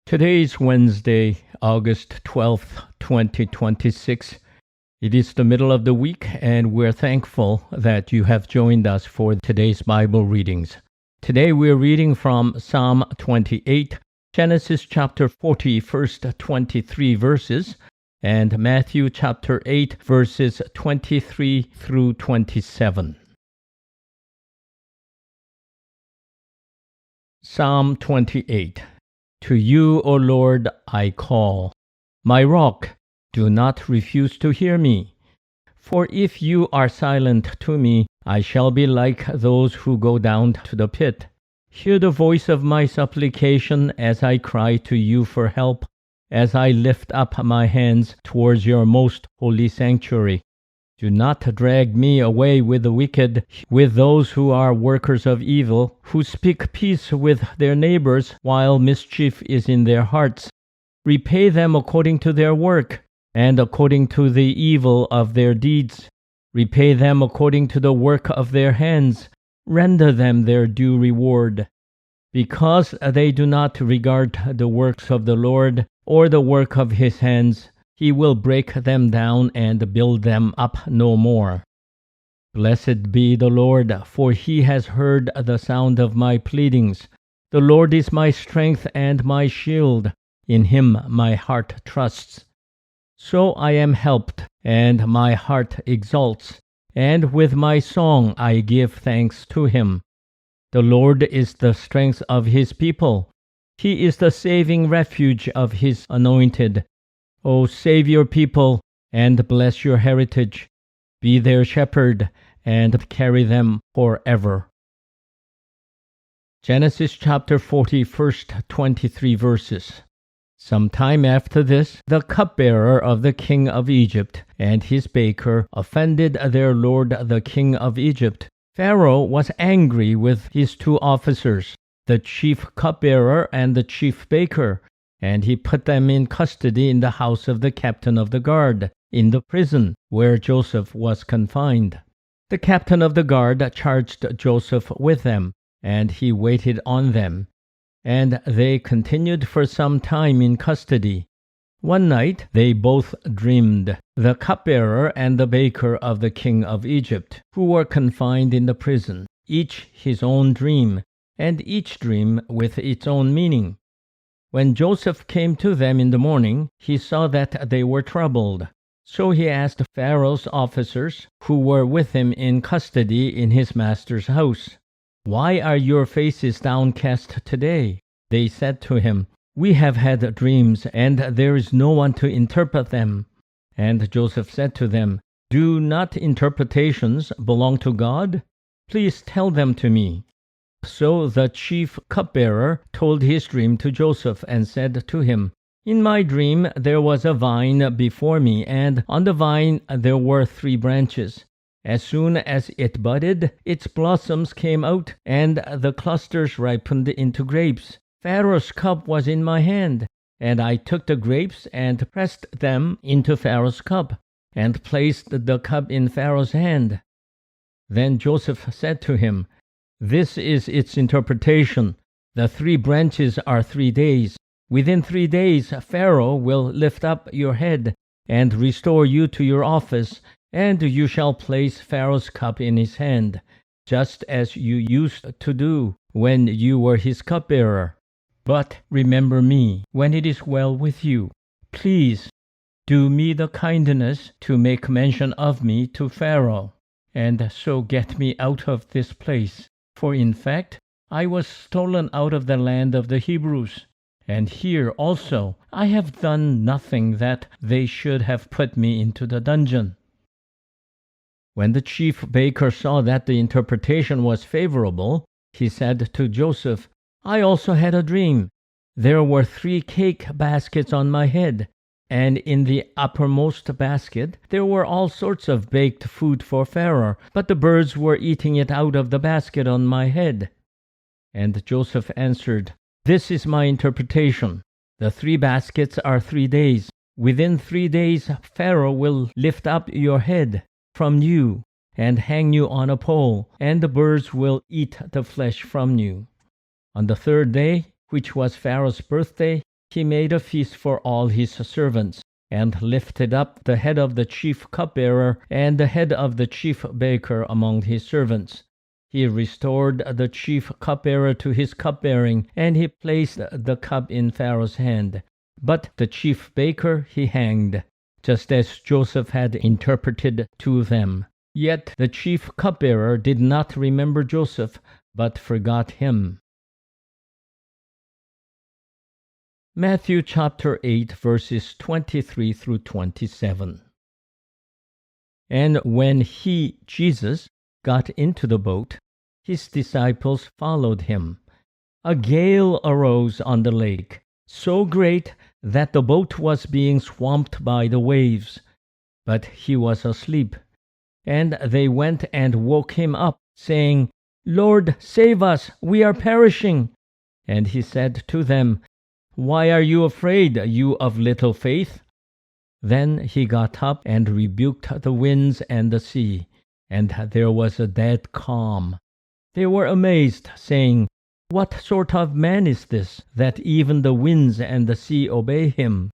Today is Wednesday, August 12th, 2026. It is the middle of the week, and we're thankful that you have joined us for today's Bible readings. Today we're reading from Psalm 28, Genesis chapter 40, first 23 verses, and Matthew chapter 8, verses 23 through 27. Psalm 28. To you, O Lord, I call. My rock, do not refuse to hear me. For if you are silent to me, I shall be like those who go down to the pit. Hear the voice of my supplication as I cry to you for help, as I lift up my hands towards your most holy sanctuary. Do not drag me away with the wicked, with those who are workers of evil, who speak peace with their neighbors while mischief is in their hearts. Repay them according to their work, and according to the evil of their deeds. Repay them according to the work of their hands. Render them their due reward. Because they do not regard the works of the Lord, or the work of his hands, he will break them down and build them up no more. Blessed be the Lord, for he has heard the sound of my pleadings. The Lord is my strength and my shield. In him my heart trusts. So I am helped, and my heart exults, and with my song I give thanks to him. The Lord is the strength of his people. He is the saving refuge of his anointed. O save your people, and bless your heritage. Be their shepherd, and carry them forever. Genesis chapter 40, first 23 verses. Some time after this, the cupbearer of the king of Egypt and his baker offended their lord the king of Egypt. Pharaoh was angry with his two officers, the chief cupbearer and the chief baker, and he put them in custody in the house of the captain of the guard, in the prison where Joseph was confined. The captain of the guard charged Joseph with them, and he waited on them. And they continued for some time in custody. One night they both dreamed, the cupbearer and the baker of the king of Egypt, who were confined in the prison, each his own dream, and each dream with its own meaning. When Joseph came to them in the morning, he saw that they were troubled. So he asked Pharaoh's officers, who were with him in custody in his master's house, "Why are your faces downcast today?" They said to him, "We have had dreams, and there is no one to interpret them." And Joseph said to them, "Do not interpretations belong to God? Please tell them to me." So the chief cupbearer told his dream to Joseph and said to him, "In my dream there was a vine before me, and on the vine there were 3 branches. As soon as it budded, its blossoms came out, and the clusters ripened into grapes. Pharaoh's cup was in my hand, and I took the grapes and pressed them into Pharaoh's cup, and placed the cup in Pharaoh's hand." Then Joseph said to him, "This is its interpretation. The 3 branches are 3 days. Within 3 days Pharaoh will lift up your head and restore you to your office, and you shall place Pharaoh's cup in his hand, just as you used to do when you were his cupbearer. But remember me when it is well with you. Please do me the kindness to make mention of me to Pharaoh, and so get me out of this place. For in fact, I was stolen out of the land of the Hebrews, and here also I have done nothing that they should have put me into the dungeon." When the chief baker saw that the interpretation was favorable, he said to Joseph, "I also had a dream. There were 3 cake baskets on my head, and in the uppermost basket there were all sorts of baked food for Pharaoh, but the birds were eating it out of the basket on my head." And Joseph answered, "This is my interpretation. The 3 baskets are 3 days. Within 3 days Pharaoh will lift up your head from you and hang you on a pole, and the birds will eat the flesh from you. On the 3rd day, which was Pharaoh's birthday, he made a feast for all his servants, and lifted up the head of the chief cupbearer and the head of the chief baker among his servants. He restored the chief cupbearer to his cupbearing, and he placed the cup in Pharaoh's hand. But the chief baker he hanged, just as Joseph had interpreted to them. Yet the chief cupbearer did not remember Joseph, but forgot him. Matthew chapter 8, verses 23 through 27. And when he, Jesus, got into the boat, his disciples followed him. A gale arose on the lake, so great that the boat was being swamped by the waves. But he was asleep. And they went and woke him up, saying, "Lord, save us, we are perishing." And he said to them, "Why are you afraid, you of little faith?" Then he got up and rebuked the winds and the sea, and there was a dead calm. They were amazed, saying, "What sort of man is this, that even the winds and the sea obey him?"